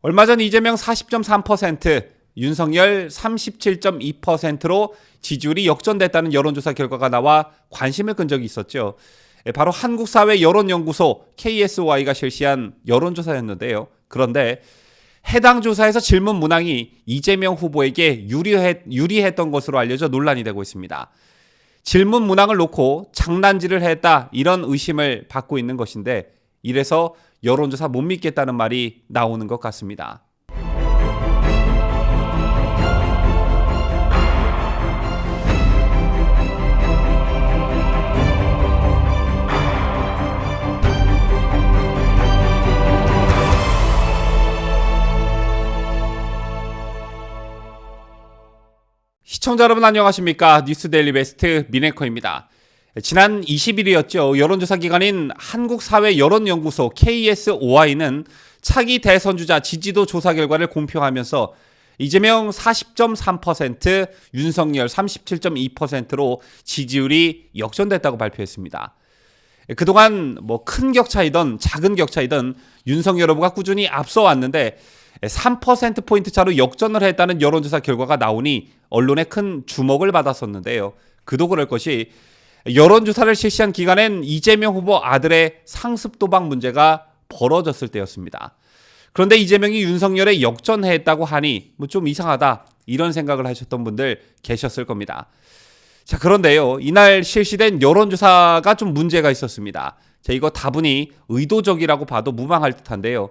얼마 전 이재명 40.3%, 윤석열 37.2%로 지지율이 역전됐다는 여론조사 결과가 나와 관심을 끈 적이 있었죠. 바로 한국사회여론연구소 KSY가 실시한 여론조사였는데요. 그런데 해당 조사에서 질문 문항이 이재명 후보에게 유리했던 것으로 알려져 논란이 되고 있습니다. 질문 문항을 놓고 장난질을 했다, 이런 의심을 받고 있는 것인데, 이래서 여론조사 못 믿겠다는 말이 나오는 것 같습니다. 시청자 여러분 안녕하십니까? 뉴스데일리 베스트 민앵커입니다. 지난 20일이었죠. 여론조사 기관인 한국사회여론연구소 KSOI는 차기 대선주자 지지도 조사 결과를 공표하면서 이재명 40.3%, 윤석열 37.2%로 지지율이 역전됐다고 발표했습니다. 그동안 큰 격차이든 작은 격차이든 윤석열 후보가 꾸준히 앞서왔는데 3%포인트 차로 역전을 했다는 여론조사 결과가 나오니 언론에 큰 주목을 받았었는데요. 그도 그럴 것이 여론조사를 실시한 기간엔 이재명 후보 아들의 상습 도박 문제가 벌어졌을 때였습니다. 그런데 이재명이 윤석열에 역전했다고 하니 좀 이상하다, 이런 생각을 하셨던 분들 계셨을 겁니다. 자, 그런데요, 이날 실시된 여론조사가 좀 문제가 있었습니다. 자, 이거 다분히 의도적이라고 봐도 무방할 듯한데요.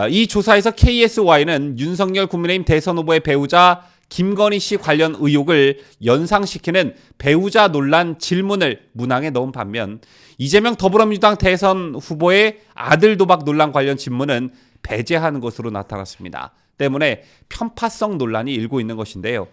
이 조사에서 KSY는 윤석열 국민의힘 대선 후보의 배우자 김건희 씨 관련 의혹을 연상시키는 배우자 논란 질문을 문항에 넣은 반면, 이재명 더불어민주당 대선 후보의 아들 도박 논란 관련 질문은 배제한 것으로 나타났습니다. 때문에 편파성 논란이 일고 있는 것인데요.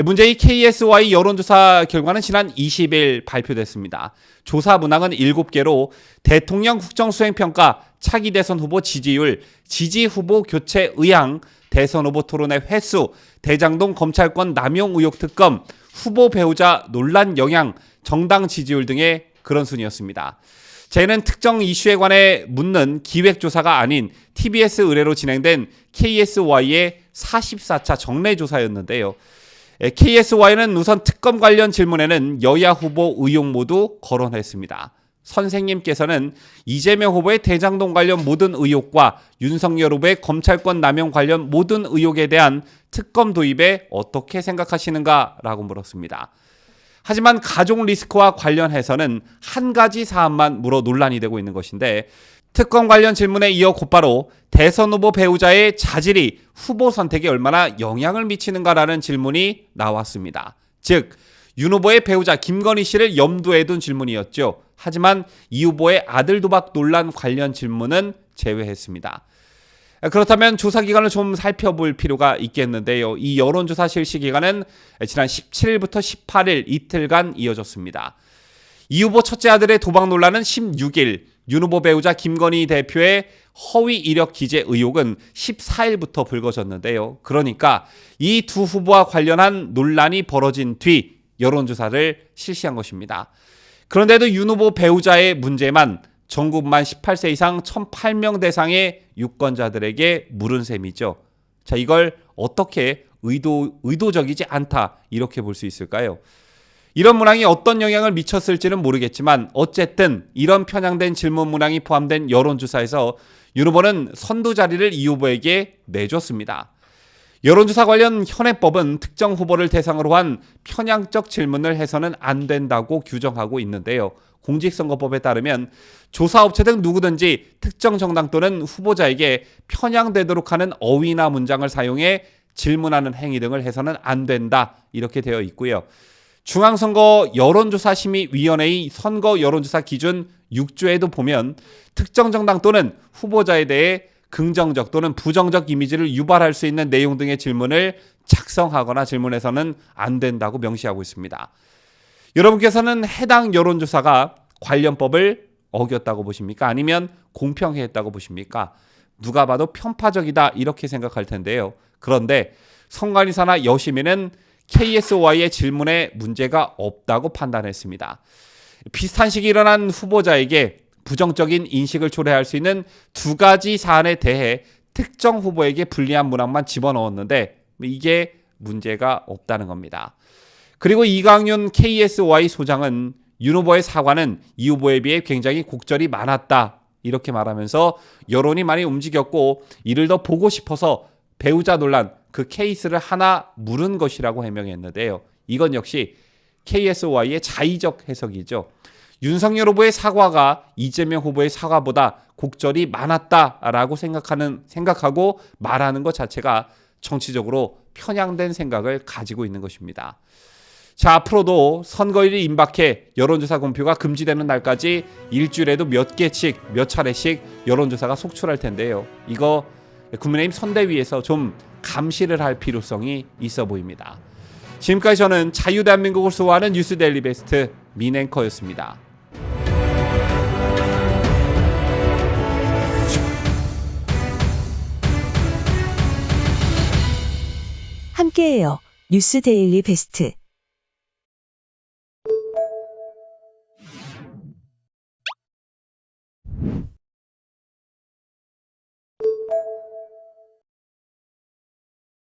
문제의 KSY 여론조사 결과는 지난 20일 발표됐습니다. 조사 문항은 7개로 대통령 국정수행평가, 차기 대선 후보 지지율, 지지 후보 교체 의향, 대선 후보 토론회 횟수, 대장동 검찰권 남용 의혹 특검, 후보 배우자 논란 영향, 정당 지지율 등의 그런 순이었습니다. 저희는 특정 이슈에 관해 묻는 기획조사가 아닌 TBS 의뢰로 진행된 KSY의 44차 정례조사였는데요. KSY는 우선 특검 관련 질문에는 여야 후보 의혹 모두 거론했습니다. 선생님께서는 이재명 후보의 대장동 관련 모든 의혹과 윤석열 후보의 검찰권 남용 관련 모든 의혹에 대한 특검 도입에 어떻게 생각하시는가? 라고 물었습니다. 하지만 가족 리스크와 관련해서는 한 가지 사안만 물어 논란이 되고 있는 것인데, 특검 관련 질문에 이어 곧바로 대선 후보 배우자의 자질이 후보 선택에 얼마나 영향을 미치는가라는 질문이 나왔습니다. 즉, 윤 후보의 배우자 김건희 씨를 염두에 둔 질문이었죠. 하지만 이 후보의 아들 도박 논란 관련 질문은 제외했습니다. 그렇다면 조사 기간을 좀 살펴볼 필요가 있겠는데요. 이 여론조사 실시 기간은 지난 17일부터 18일 이틀간 이어졌습니다. 이 후보 첫째 아들의 도박 논란은 16일, 윤 후보 배우자 김건희 대표의 허위 이력 기재 의혹은 14일부터 불거졌는데요. 그러니까 이 두 후보와 관련한 논란이 벌어진 뒤 여론조사를 실시한 것입니다. 그런데도 윤 후보 배우자의 문제만 전국 만 18세 이상 1,008명 대상의 유권자들에게 물은 셈이죠. 자, 이걸 어떻게 의도적이지 않다, 이렇게 볼 수 있을까요? 이런 문항이 어떤 영향을 미쳤을지는 모르겠지만 어쨌든 이런 편향된 질문 문항이 포함된 여론조사에서 윤 후보는 선두 자리를 이 후보에게 내줬습니다. 여론조사 관련 현행법은 특정 후보를 대상으로 한 편향적 질문을 해서는 안 된다고 규정하고 있는데요. 공직선거법에 따르면 조사업체 등 누구든지 특정 정당 또는 후보자에게 편향되도록 하는 어휘나 문장을 사용해 질문하는 행위 등을 해서는 안 된다, 이렇게 되어 있고요. 중앙선거 여론조사심의위원회의 선거 여론조사 기준 6조에도 보면 특정 정당 또는 후보자에 대해 긍정적 또는 부정적 이미지를 유발할 수 있는 내용 등의 질문을 작성하거나 질문해서는 안 된다고 명시하고 있습니다. 여러분께서는 해당 여론조사가 관련법을 어겼다고 보십니까? 아니면 공평했다고 보십니까? 누가 봐도 편파적이다, 이렇게 생각할 텐데요. 그런데 성관이사나 여시민은 KSY의 질문에 문제가 없다고 판단했습니다. 비슷한 시기 일어난 후보자에게 부정적인 인식을 초래할 수 있는 두 가지 사안에 대해 특정 후보에게 불리한 문항만 집어넣었는데 이게 문제가 없다는 겁니다. 그리고 이강윤 KSY 소장은 윤 후보의 사과는 이 후보에 비해 굉장히 곡절이 많았다 이렇게 말하면서 여론이 많이 움직였고 이를 더 보고 싶어서 배우자 논란 그 케이스를 하나 물은 것이라고 해명했는데요. 이건 역시 KSY의 자의적 해석이죠. 윤석열 후보의 사과가 이재명 후보의 사과보다 곡절이 많았다라고 생각하고 말하는 것 자체가 정치적으로 편향된 생각을 가지고 있는 것입니다. 자, 앞으로도 선거일이 임박해 여론조사 공표가 금지되는 날까지 일주일에도 몇 개씩, 몇 차례씩 여론조사가 속출할 텐데요. 이거 국민의힘 선대위에서 좀 감시를 할 필요성이 있어 보입니다. 지금까지 저는 자유대한민국을 수호하는 뉴스데일리 베스트 민앵커였습니다. 함께해요. 뉴스데일리 베스트.